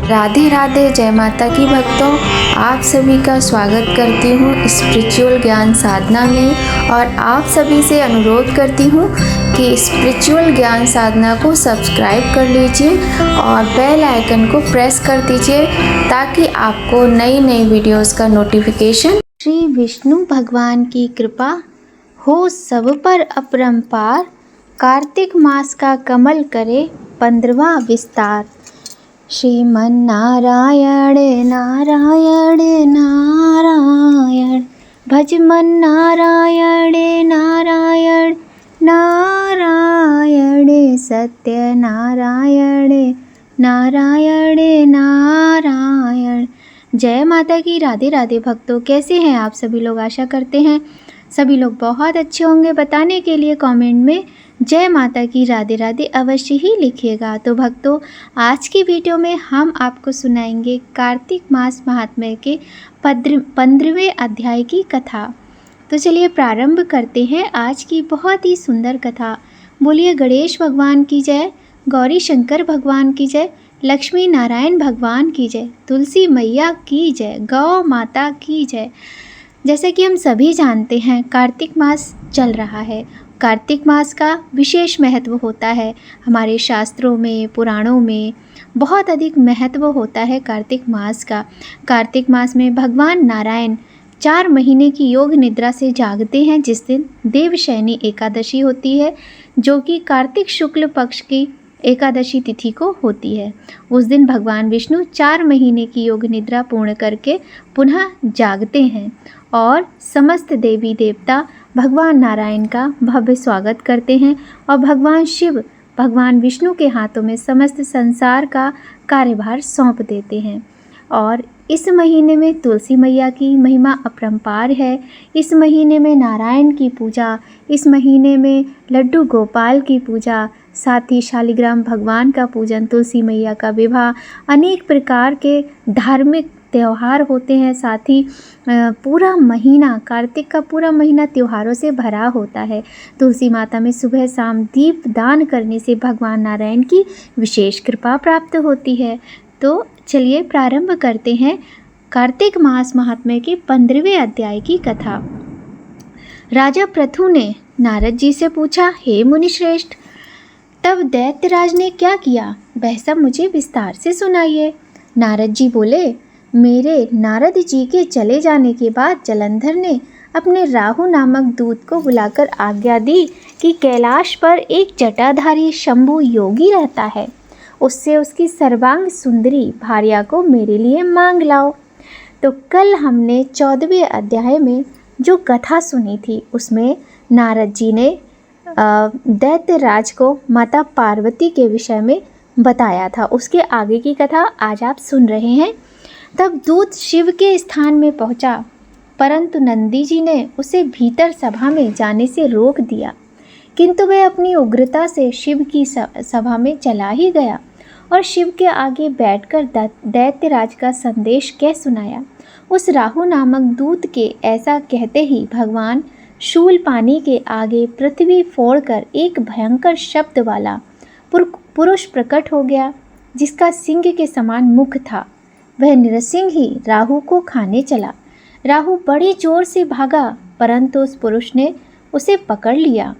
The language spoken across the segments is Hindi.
राधे राधे, जय माता की भक्तों। आप सभी का स्वागत करती हूँ स्पिरिचुअल ज्ञान साधना में और आप सभी से अनुरोध करती हूँ कि स्पिरिचुअल ज्ञान साधना को सब्सक्राइब कर लीजिए और बेल आइकन को प्रेस कर दीजिए ताकि आपको नई नई वीडियोस का नोटिफिकेशन। श्री विष्णु भगवान की कृपा हो सब पर अपरंपार, कार्तिक मास का कमल करे 15वां विस्तार। श्रीमन नारायण नारायण नारायण, भज मन नारायण नारायण नारायण, सत्य नारायण नारायण नारायण। जय माता की। राधे राधे भक्तों, कैसे हैं आप सभी लोग? आशा करते हैं सभी लोग बहुत अच्छे होंगे। बताने के लिए कमेंट में जय माता की राधे राधे अवश्य ही लिखिएगा। तो भक्तों, आज की वीडियो में हम आपको सुनाएंगे कार्तिक मास महात्म्य के 15वें अध्याय की कथा। तो चलिए प्रारंभ करते हैं आज की बहुत ही सुंदर कथा। बोलिए गणेश भगवान की जय, गौरी शंकर भगवान की जय, लक्ष्मी नारायण भगवान की जय, तुलसी मैया की जय, गौ माता की जय। जैसे कि हम सभी जानते हैं कार्तिक मास चल रहा है। कार्तिक मास का विशेष महत्व होता है। हमारे शास्त्रों में, पुराणों में बहुत अधिक महत्व होता है कार्तिक मास का। कार्तिक मास में भगवान नारायण 4 महीने की योग निद्रा से जागते हैं, जिस दिन देवशयनी एकादशी होती है, जो कि कार्तिक शुक्ल पक्ष की एकादशी तिथि को होती है। उस दिन भगवान विष्णु 4 महीने की योग निद्रा पूर्ण करके पुनः जागते हैं और समस्त देवी देवता भगवान नारायण का भव्य स्वागत करते हैं और भगवान शिव भगवान विष्णु के हाथों में समस्त संसार का कार्यभार सौंप देते हैं। और इस महीने में तुलसी मैया की महिमा अपरंपार है। इस महीने में नारायण की पूजा, इस महीने में लड्डू गोपाल की पूजा, साथ ही शालिग्राम भगवान का पूजन, तुलसी मैया का विवाह, अनेक प्रकार के धार्मिक त्यौहार होते हैं। साथ ही पूरा महीना, कार्तिक का पूरा महीना त्योहारों से भरा होता है। तुलसी माता में सुबह शाम दीप दान करने से भगवान नारायण की विशेष कृपा प्राप्त होती है। तो चलिए प्रारंभ करते हैं कार्तिक मास महात्म्य के 15वें अध्याय की कथा। राजा पृथु ने नारद जी से पूछा, हे मुनिश्रेष्ठ, तब दैत्यराज ने क्या किया? वह सब मुझे विस्तार से सुनाइए। नारद जी बोले, मेरे नारद जी के चले जाने के बाद जलंधर ने अपने राहु नामक दूत को बुलाकर आज्ञा दी कि कैलाश पर एक जटाधारी शंभु योगी रहता है, उससे उसकी सर्वांग सुंदरी भार्या को मेरे लिए मांग लाओ। तो कल हमने 14वें अध्याय में जो कथा सुनी थी, उसमें नारद जी ने दैत्यराज को माता पार्वती के विषय में बताया था। उसके आगे की कथा आज आप सुन रहे हैं। तब दूत शिव के स्थान में पहुंचा, परंतु नंदी जी ने उसे भीतर सभा में जाने से रोक दिया, किंतु वह अपनी उग्रता से शिव की सभा में चला ही गया और शिव के आगे बैठकर दैत्यराज का संदेश कह सुनाया। उस राहु नामक दूत के ऐसा कहते ही भगवान शूलपानी के आगे पृथ्वी फोड़कर एक भयंकर शब्द वाला पुरुष प्रकट हो गया, जिसका सिंह के समान मुख था। वह नृसिंह ही राहु को खाने चला। राहु बड़े जोर से भागा, परंतु उस पुरुष ने उसे पकड़ लिया।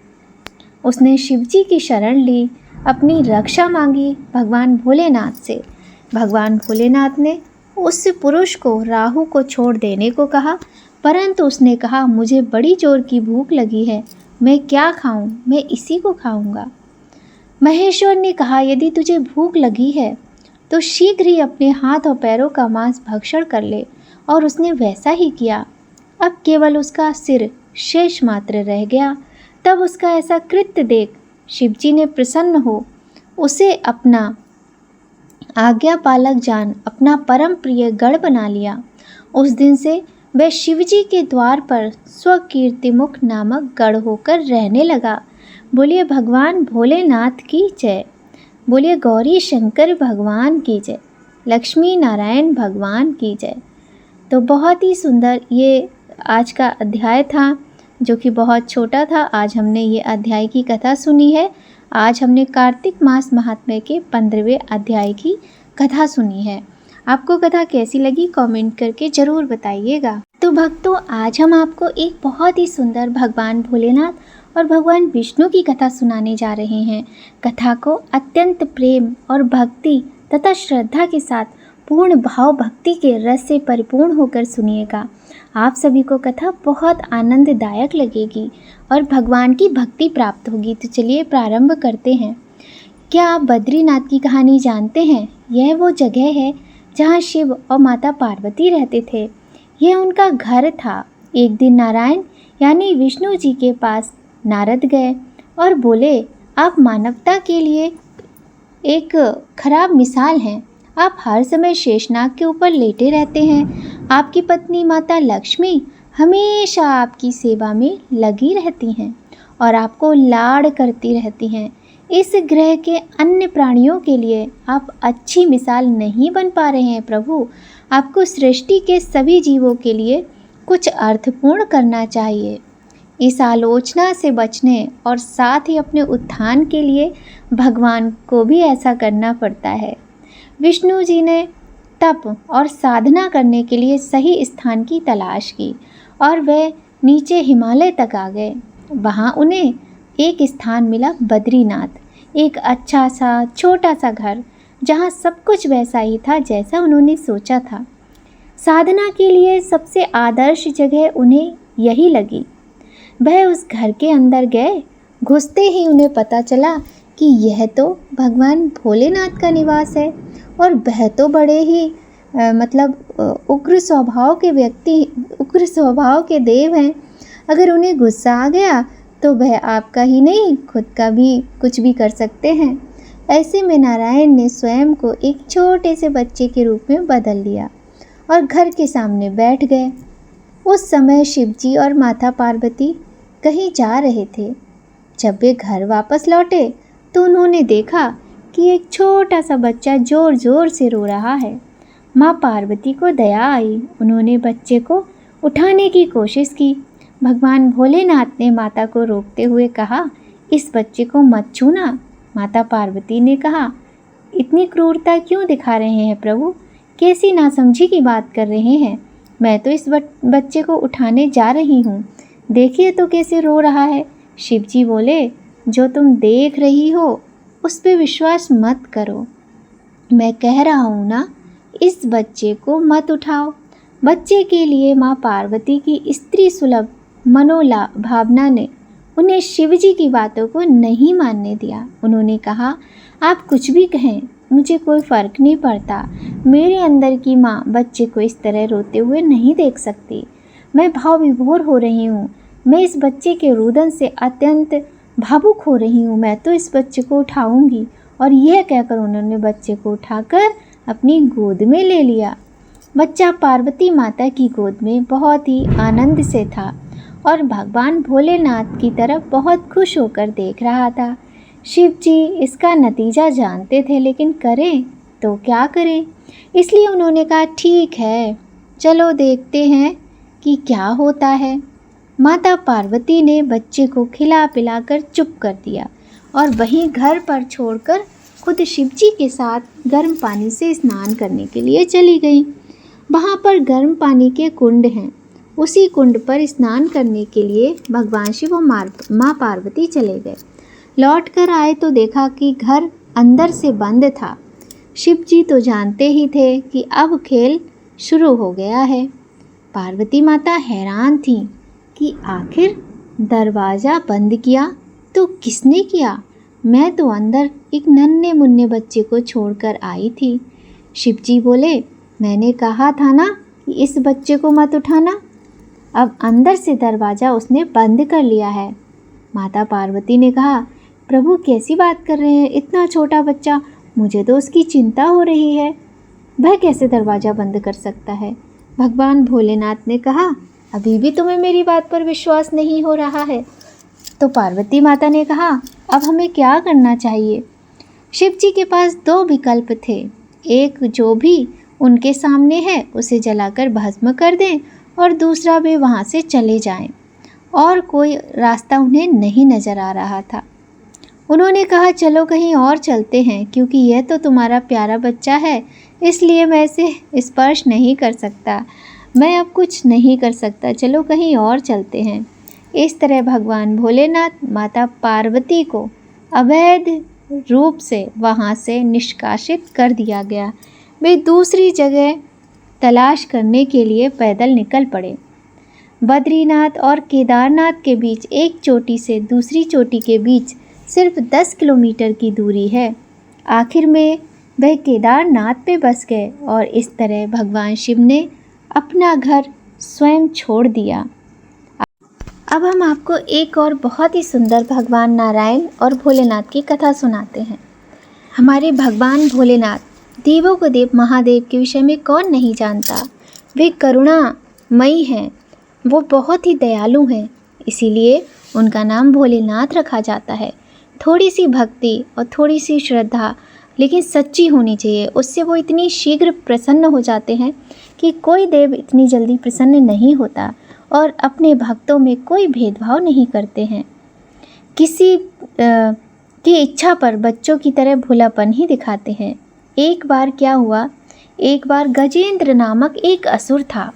उसने शिवजी की शरण ली, अपनी रक्षा मांगी भगवान भोलेनाथ से। भगवान भोलेनाथ ने उस पुरुष को राहु को छोड़ देने को कहा, परंतु उसने कहा, मुझे बड़ी जोर की भूख लगी है, मैं क्या खाऊं? मैं इसी को खाऊंगा। महेश्वर ने कहा, यदि तुझे भूख लगी है तो शीघ्र ही अपने हाथ और पैरों का मांस भक्षण कर ले। और उसने वैसा ही किया। अब केवल उसका सिर शेष मात्र रह गया। तब उसका ऐसा कृत्य देख शिवजी ने प्रसन्न हो उसे अपना आज्ञा पालक जान अपना परम प्रिय गढ़ बना लिया। उस दिन से वह शिवजी के द्वार पर स्वकीर्तिमुख नामक गढ़ होकर रहने लगा। बोलिए भगवान भोलेनाथ की जय, बोलिए गौरी शंकर भगवान की जय, लक्ष्मी नारायण भगवान की जय। तो बहुत ही सुंदर ये आज का अध्याय था, जो कि बहुत छोटा था। आज हमने ये अध्याय की कथा सुनी है। आज हमने कार्तिक मास महात्म्य के 15वें अध्याय की कथा सुनी है। आपको कथा कैसी लगी कमेंट करके ज़रूर बताइएगा। तो भक्तों, आज हम आपको एक बहुत ही सुंदर भगवान भोलेनाथ और भगवान विष्णु की कथा सुनाने जा रहे हैं। कथा को अत्यंत प्रेम और भक्ति तथा श्रद्धा के साथ पूर्ण भाव भक्ति के रस से परिपूर्ण होकर सुनिएगा। आप सभी को कथा बहुत आनंददायक लगेगी और भगवान की भक्ति प्राप्त होगी। तो चलिए प्रारंभ करते हैं। क्या आप बद्रीनाथ की कहानी जानते हैं? यह वो जगह है जहाँ शिव और माता पार्वती रहते थे। यह उनका घर था। एक दिन नारायण यानी विष्णु जी के पास नारद गए और बोले, आप मानवता के लिए एक खराब मिसाल हैं। आप हर समय शेषनाग के ऊपर लेटे रहते हैं। आपकी पत्नी माता लक्ष्मी हमेशा आपकी सेवा में लगी रहती हैं और आपको लाड़ करती रहती हैं। इस ग्रह के अन्य प्राणियों के लिए आप अच्छी मिसाल नहीं बन पा रहे हैं प्रभु। आपको सृष्टि के सभी जीवों के लिए कुछ अर्थपूर्ण करना चाहिए। इस आलोचना से बचने और साथ ही अपने उत्थान के लिए भगवान को भी ऐसा करना पड़ता है। विष्णु जी ने तप और साधना करने के लिए सही स्थान की तलाश की और वे नीचे हिमालय तक आ गए। वहाँ उन्हें एक स्थान मिला, बद्रीनाथ, एक अच्छा सा छोटा सा घर जहाँ सब कुछ वैसा ही था जैसा उन्होंने सोचा था। साधना के लिए सबसे आदर्श जगह उन्हें यही लगी। वह उस घर के अंदर गए। घुसते ही उन्हें पता चला कि यह तो भगवान भोलेनाथ का निवास है और वह तो बड़े ही उग्र स्वभाव के देव हैं। अगर उन्हें गुस्सा आ गया तो वह आपका ही नहीं खुद का भी कुछ भी कर सकते हैं। ऐसे में नारायण ने स्वयं को एक छोटे से बच्चे के रूप में बदल लिया और घर के सामने बैठ गए। उस समय शिवजी और माता पार्वती कहीं जा रहे थे। जब वे घर वापस लौटे तो उन्होंने देखा कि एक छोटा सा बच्चा ज़ोर ज़ोर से रो रहा है। माँ पार्वती को दया आई। उन्होंने बच्चे को उठाने की कोशिश की। भगवान भोलेनाथ ने माता को रोकते हुए कहा, इस बच्चे को मत छूना। माता पार्वती ने कहा, इतनी क्रूरता क्यों दिखा रहे हैं प्रभु? कैसी नासमझी की बात कर रहे हैं? मैं तो इस बच्चे को उठाने जा रही हूँ। देखिए तो कैसे रो रहा है। शिवजी बोले, जो तुम देख रही हो उस पे विश्वास मत करो। मैं कह रहा हूँ ना, इस बच्चे को मत उठाओ। बच्चे के लिए माँ पार्वती की स्त्री सुलभ मनोला भावना ने उन्हें शिवजी की बातों को नहीं मानने दिया। उन्होंने कहा, आप कुछ भी कहें, मुझे कोई फ़र्क नहीं पड़ता। मेरे अंदर की माँ बच्चे को इस तरह रोते हुए नहीं देख सकती। मैं भाव विभोर हो रही हूँ। मैं इस बच्चे के रुदन से अत्यंत भावुक हो रही हूँ। मैं तो इस बच्चे को उठाऊंगी। और यह कहकर उन्होंने बच्चे को उठाकर अपनी गोद में ले लिया। बच्चा पार्वती माता की गोद में बहुत ही आनंद से था और भगवान भोलेनाथ की तरफ बहुत खुश होकर देख रहा था। शिव जी इसका नतीजा जानते थे, लेकिन करें तो क्या करें। इसलिए उन्होंने कहा, ठीक है, चलो देखते हैं कि क्या होता है। माता पार्वती ने बच्चे को खिला पिलाकर चुप कर दिया और वहीं घर पर छोड़कर खुद शिवजी के साथ गर्म पानी से स्नान करने के लिए चली गई। वहाँ पर गर्म पानी के कुंड हैं। उसी कुंड पर स्नान करने के लिए भगवान शिव और माँ पार्वती चले गए। लौट कर आए तो देखा कि घर अंदर से बंद था। शिवजी तो जानते ही थे कि अब खेल शुरू हो गया है। पार्वती माता हैरान थी कि आखिर दरवाज़ा बंद किया तो किसने किया? मैं तो अंदर एक नन्हे मुन्ने बच्चे को छोड़कर आई थी। शिवजी बोले, मैंने कहा था ना कि इस बच्चे को मत उठाना। अब अंदर से दरवाज़ा उसने बंद कर लिया है। माता पार्वती ने कहा, प्रभु कैसी बात कर रहे हैं? इतना छोटा बच्चा, मुझे तो उसकी चिंता हो रही है। वह कैसे दरवाज़ा बंद कर सकता है? भगवान भोलेनाथ ने कहा, अभी भी तुम्हें मेरी बात पर विश्वास नहीं हो रहा है? तो पार्वती माता ने कहा, अब हमें क्या करना चाहिए? शिव जी के पास दो विकल्प थे। एक जो भी उनके सामने है उसे जलाकर भस्म कर दें और दूसरा वे वहाँ से चले जाएं। और कोई रास्ता उन्हें नहीं नज़र आ रहा था। उन्होंने कहा, चलो कहीं और चलते हैं, क्योंकि यह तो तुम्हारा प्यारा बच्चा है, इसलिए मैं इसे स्पर्श नहीं कर सकता। मैं अब कुछ नहीं कर सकता, चलो कहीं और चलते हैं। इस तरह भगवान भोलेनाथ माता पार्वती को अवैध रूप से वहाँ से निष्कासित कर दिया गया। वे दूसरी जगह तलाश करने के लिए पैदल निकल पड़े। बद्रीनाथ और केदारनाथ के बीच एक चोटी से दूसरी चोटी के बीच सिर्फ 10 किलोमीटर की दूरी है। आखिर में वह केदारनाथ पे बस गए और इस तरह भगवान शिव ने अपना घर स्वयं छोड़ दिया। अब हम आपको एक और बहुत ही सुंदर भगवान नारायण और भोलेनाथ की कथा सुनाते हैं। हमारे भगवान भोलेनाथ, देवों को देव महादेव के विषय में कौन नहीं जानता। वे करुणामयी हैं, वो बहुत ही दयालु हैं, इसीलिए उनका नाम भोलेनाथ रखा जाता है। थोड़ी सी भक्ति और थोड़ी सी श्रद्धा लेकिन सच्ची होनी चाहिए, उससे वो इतनी शीघ्र प्रसन्न हो जाते हैं कि कोई देव इतनी जल्दी प्रसन्न नहीं होता और अपने भक्तों में कोई भेदभाव नहीं करते हैं। किसी की इच्छा पर बच्चों की तरह भोलापन ही दिखाते हैं। एक बार क्या हुआ, एक बार गजेंद्र नामक एक असुर था।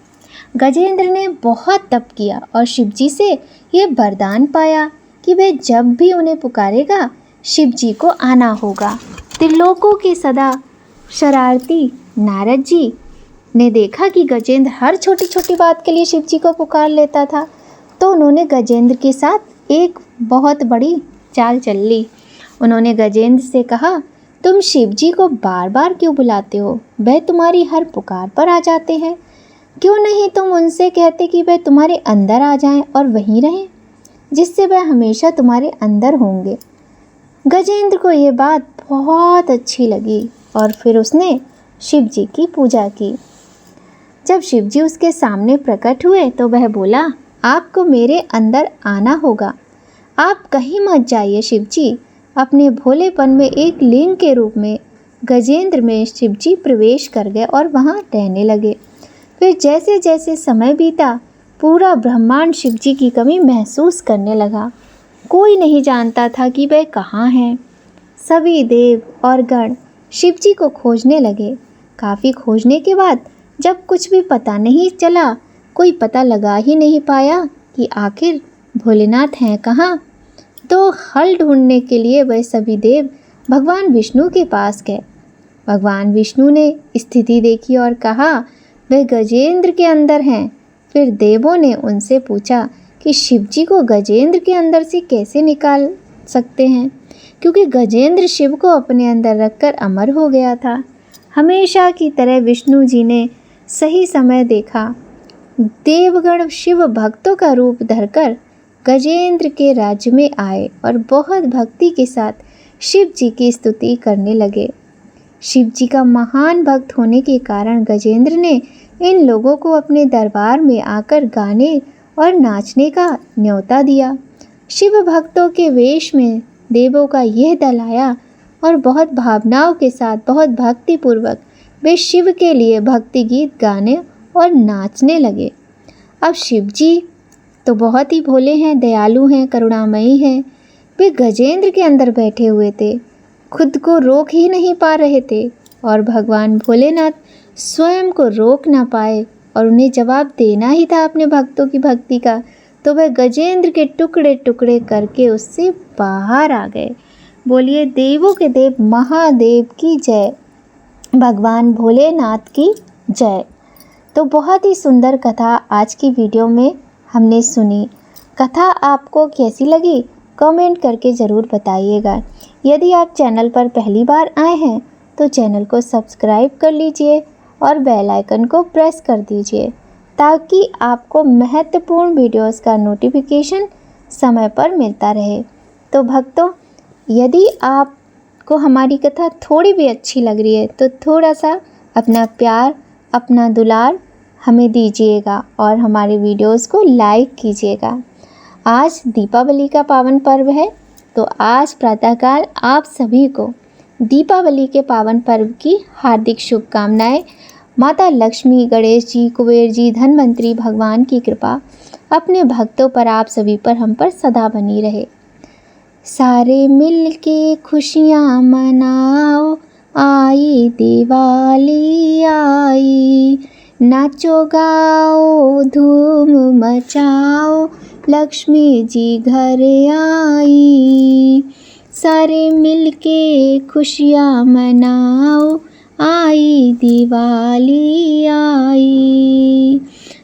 गजेंद्र ने बहुत तप किया और शिवजी से ये वरदान पाया कि वह जब भी उन्हें पुकारेगा शिवजी को आना होगा। त्रिलोकों के सदा शरारती नारद जी ने देखा कि गजेंद्र हर छोटी छोटी बात के लिए शिवजी को पुकार लेता था, तो उन्होंने गजेंद्र के साथ एक बहुत बड़ी चाल चल ली। उन्होंने गजेंद्र से कहा, तुम शिवजी को बार बार क्यों बुलाते हो? वह तुम्हारी हर पुकार पर आ जाते हैं। क्यों नहीं तुम उनसे कहते कि वह तुम्हारे अंदर आ जाएं और वहीं रहें, जिससे वह हमेशा तुम्हारे अंदर होंगे। गजेंद्र को ये बात बहुत अच्छी लगी और फिर उसने शिवजी की पूजा की। जब शिवजी उसके सामने प्रकट हुए तो वह बोला, आपको मेरे अंदर आना होगा। आप कहीं मत जाइए शिवजी। अपने भोलेपन में एक लिंग के रूप में गजेंद्र में शिवजी प्रवेश कर गए और वहाँ रहने लगे। फिर जैसे जैसे समय बीता, पूरा ब्रह्मांड शिवजी की कमी महसूस करने लगा। कोई नहीं जानता था कि वह कहाँ हैं। सभी देव और गण शिवजी को खोजने लगे। काफ़ी खोजने के बाद जब कुछ भी पता नहीं चला, कोई पता लगा ही नहीं पाया कि आखिर भोलेनाथ हैं कहाँ, तो हल ढूंढने के लिए वह सभी देव भगवान विष्णु के पास गए। भगवान विष्णु ने स्थिति देखी और कहा, वह गजेंद्र के अंदर हैं। फिर देवों ने उनसे पूछा कि शिवजी को गजेंद्र के अंदर से कैसे निकाल सकते हैं, क्योंकि गजेंद्र शिव को अपने अंदर रखकर अमर हो गया था। हमेशा की तरह विष्णु जी ने सही समय देखा। देवगण शिव भक्तों का रूप धरकर गजेंद्र के राज्य में आए और बहुत भक्ति के साथ शिव जी की स्तुति करने लगे। शिव जी का महान भक्त होने के कारण गजेंद्र ने इन लोगों को अपने दरबार में आकर गाने और नाचने का न्योता दिया। शिव भक्तों के वेश में देवों का यह दल आया और बहुत भावनाओं के साथ, बहुत भक्तिपूर्वक वे शिव के लिए भक्ति गीत गाने और नाचने लगे। अब शिव जी तो बहुत ही भोले हैं, दयालु हैं, करुणामयी हैं। वे गजेंद्र के अंदर बैठे हुए थे, खुद को रोक ही नहीं पा रहे थे और भगवान भोलेनाथ स्वयं को रोक ना पाए और उन्हें जवाब देना ही था अपने भक्तों की भक्ति का, तो वह गजेंद्र के टुकड़े टुकड़े करके उससे बाहर आ गए। बोलिए देवों के देव महादेव की जय, भगवान भोलेनाथ की जय। तो बहुत ही सुंदर कथा आज की वीडियो में हमने सुनी। कथा आपको कैसी लगी कमेंट करके ज़रूर बताइएगा। यदि आप चैनल पर पहली बार आए हैं तो चैनल को सब्सक्राइब कर लीजिए और बेल आइकन को प्रेस कर दीजिए ताकि आपको महत्वपूर्ण वीडियोस का नोटिफिकेशन समय पर मिलता रहे। तो भक्तों, यदि आपको हमारी कथा थोड़ी भी अच्छी लग रही है तो थोड़ा सा अपना प्यार, अपना दुलार हमें दीजिएगा और हमारे वीडियोस को लाइक कीजिएगा। आज दीपावली का पावन पर्व है, तो आज प्रातःकाल आप सभी को दीपावली के पावन पर्व की हार्दिक शुभकामनाएं। माता लक्ष्मी, गणेश जी, कुबेर जी, धनवंतरी भगवान की कृपा अपने भक्तों पर, आप सभी पर, हम पर सदा बनी रहे। सारे मिल के खुशियाँ मनाओ, आई दिवाली आई। नाचो गाओ धूम मचाओ, लक्ष्मी जी घर आई। सारे मिलके खुशियाँ मनाओ, आई दिवाली आई।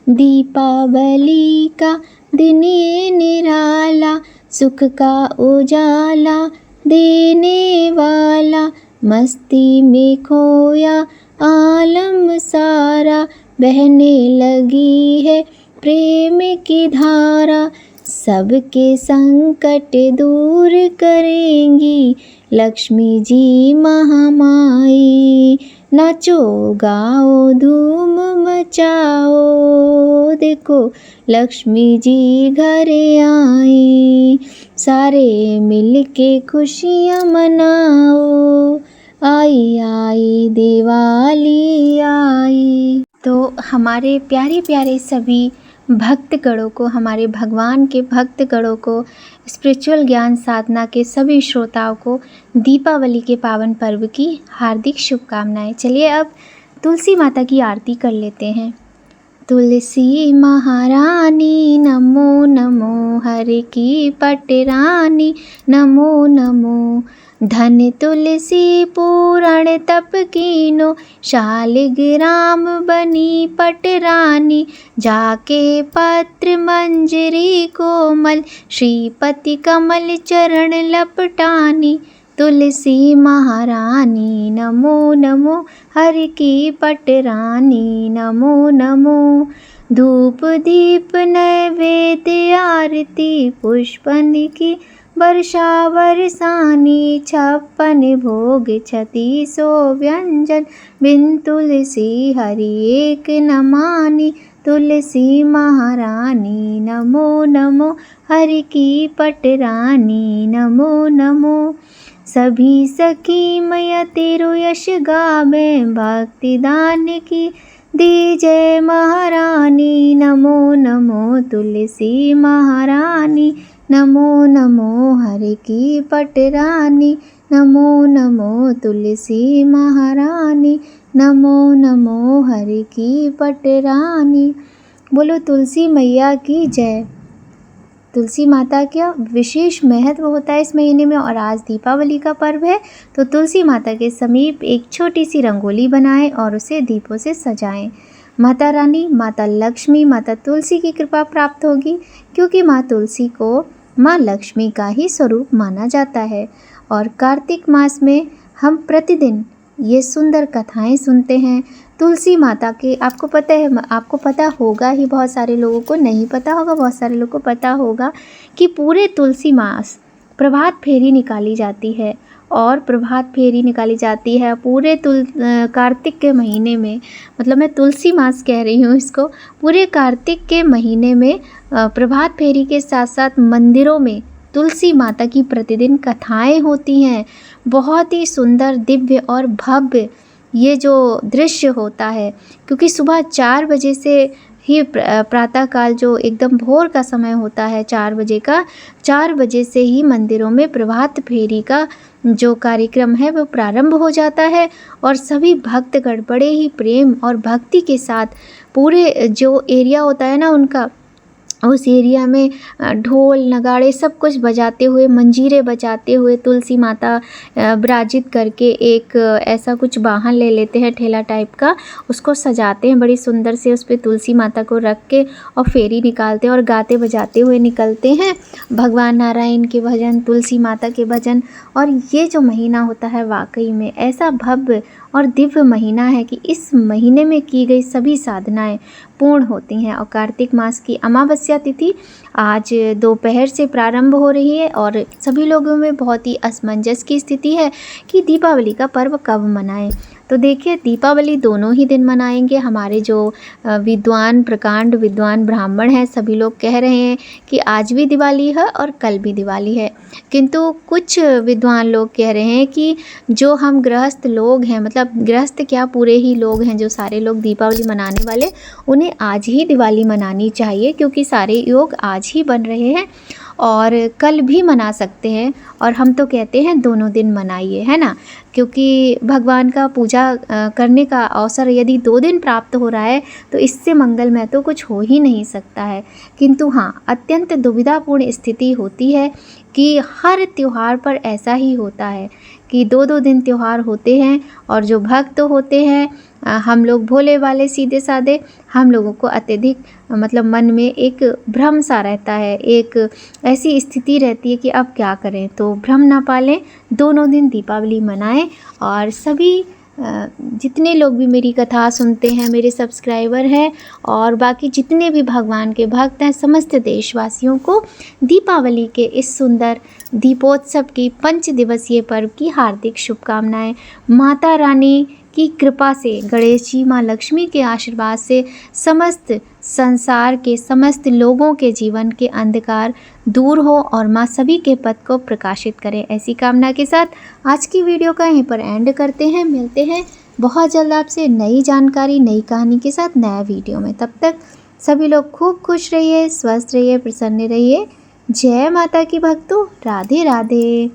दीपावली का दिन ये निराला, सुख का उजाला देने वाला। मस्ती में खोया आलम सारा, बहने लगी है प्रेम की धारा। सबके संकट दूर करेंगी लक्ष्मी जी महामाई। नाचो गाओ धूम मचाओ, देखो लक्ष्मी जी घर आई। सारे मिलके खुशियाँ मनाओ, आई आई दिवाली आई। तो हमारे प्यारे प्यारे सभी भक्तगणों को, हमारे भगवान के भक्तगणों को, स्पिरिचुअल ज्ञान साधना के सभी श्रोताओं को दीपावली के पावन पर्व की हार्दिक शुभकामनाएं। चलिए अब तुलसी माता की आरती कर लेते हैं। तुलसी महारानी नमो नमो, हर की पटरानी नमो नमो। धन तुलसी पूरण तप कीनो, शालिग्राम बनी पटरानी। जाके पत्र मंजरी कोमल, श्रीपति कमल चरण लपटानी। तुलसी महारानी नमो नमो, हर की पटरानी नमो नमो। धूप दीप नैवेद्य आरती, पुष्पन की वर्षा बरसानी। 56 भोग 36 व्यंजन, बिन तुलसी हरि एक न मानी। तुलसी महारानी नमो नमो, हरि की पटरानी नमो नमो। सभी सखी मैया तेरो यश गावे, भक्ति दान की दी जय महारानी। नमो नमो तुलसी महारानी नमो नमो, हरि की पटरानी नमो नमो। तुलसी महारानी नमो नमो, हरि की पटरानी। बोलो तुलसी मैया की जय। तुलसी माता का विशेष महत्व होता है इस महीने में, और आज दीपावली का पर्व है तो तुलसी माता के समीप एक छोटी सी रंगोली बनाएं और उसे दीपों से सजाएं। माता रानी, माता लक्ष्मी, माता तुलसी की कृपा प्राप्त होगी, क्योंकि माँ तुलसी को माँ लक्ष्मी का ही स्वरूप माना जाता है। और कार्तिक मास में हम प्रतिदिन ये सुंदर कथाएं सुनते हैं तुलसी माता के। आपको पता है, आपको पता होगा ही, बहुत सारे लोगों को नहीं पता होगा, बहुत सारे लोगों को पता होगा कि पूरे तुलसी मास प्रभात फेरी निकाली जाती है। और प्रभात फेरी निकाली जाती है पूरे कार्तिक के महीने में, मतलब मैं तुलसी मास कह रही हूँ इसको। पूरे कार्तिक के महीने में प्रभात फेरी के साथ साथ मंदिरों में तुलसी माता की प्रतिदिन कथाएं होती हैं। बहुत ही सुंदर, दिव्य और भव्य ये जो दृश्य होता है, क्योंकि सुबह 4 बजे से ही प्रातःकाल जो एकदम भोर का समय होता है 4 बजे का, 4 बजे से ही मंदिरों में प्रभात फेरी का जो कार्यक्रम है वो प्रारंभ हो जाता है। और सभी भक्तगण बड़े ही प्रेम और भक्ति के साथ पूरे जो एरिया होता है ना उनका, उस एरिया में ढोल नगाड़े सब कुछ बजाते हुए, मंजीरे बजाते हुए तुलसी माता विराजित करके एक ऐसा कुछ वाहन ले लेते हैं ठेला टाइप का, उसको सजाते हैं बड़ी सुंदर से, उस पर तुलसी माता को रख के और फेरी निकालते हैं और गाते बजाते हुए निकलते हैं भगवान नारायण के भजन, तुलसी माता के भजन। और ये जो महीना होता है वाकई में ऐसा भव्य और दिव्य महीना है कि इस महीने में की गई सभी साधनाएं पूर्ण होती हैं। और कार्तिक मास की अमावस्या तिथि आज दोपहर से प्रारंभ हो रही है और सभी लोगों में बहुत ही असमंजस की स्थिति है कि दीपावली का पर्व कब मनाएं। तो देखिए, दीपावली दोनों ही दिन मनाएंगे। हमारे जो विद्वान प्रकांड विद्वान ब्राह्मण हैं सभी लोग कह रहे हैं कि आज भी दिवाली है और कल भी दिवाली है, किंतु कुछ विद्वान लोग कह रहे हैं कि जो हम गृहस्थ लोग हैं, मतलब गृहस्थ क्या पूरे ही लोग हैं, जो सारे लोग दीपावली मनाने वाले, उन्हें आज ही दिवाली मनानी चाहिए, क्योंकि सारे योग आज ही बन रहे हैं। और कल भी मना सकते हैं, और हम तो कहते हैं दोनों दिन मनाइए, है ना, क्योंकि भगवान का पूजा करने का अवसर यदि 2 दिन प्राप्त हो रहा है तो इससे मंगलमय तो कुछ हो ही नहीं सकता है। किंतु हाँ, अत्यंत दुविधापूर्ण स्थिति होती है कि हर त्योहार पर ऐसा ही होता है कि 2-2 दिन त्योहार होते हैं, और जो भक्त होते हैं, हम लोग भोले वाले सीधे साधे, हम लोगों को अत्यधिक मतलब मन में एक भ्रम सा रहता है, एक ऐसी स्थिति रहती है कि अब क्या करें। तो भ्रम ना पालें, दोनों दिन दीपावली मनाएं। और सभी जितने लोग भी मेरी कथा सुनते हैं, मेरे सब्सक्राइबर हैं और बाकी जितने भी भगवान के भक्त हैं, समस्त देशवासियों को दीपावली के इस सुंदर दीपोत्सव की 5 दिवसीय पर्व की हार्दिक शुभकामनाएं। माता रानी की कृपा से, गणेश जी, माँ लक्ष्मी के आशीर्वाद से समस्त संसार के समस्त लोगों के जीवन के अंधकार दूर हो और माँ सभी के पथ को प्रकाशित करें। ऐसी कामना के साथ आज की वीडियो का यहीं पर एंड करते हैं। मिलते हैं बहुत जल्द आपसे नई जानकारी, नई कहानी के साथ नया वीडियो में। तब तक सभी लोग खूब खुश रहिए, स्वस्थ रहिए, प्रसन्न रहिए। जय माता की भक्तों, राधे राधे।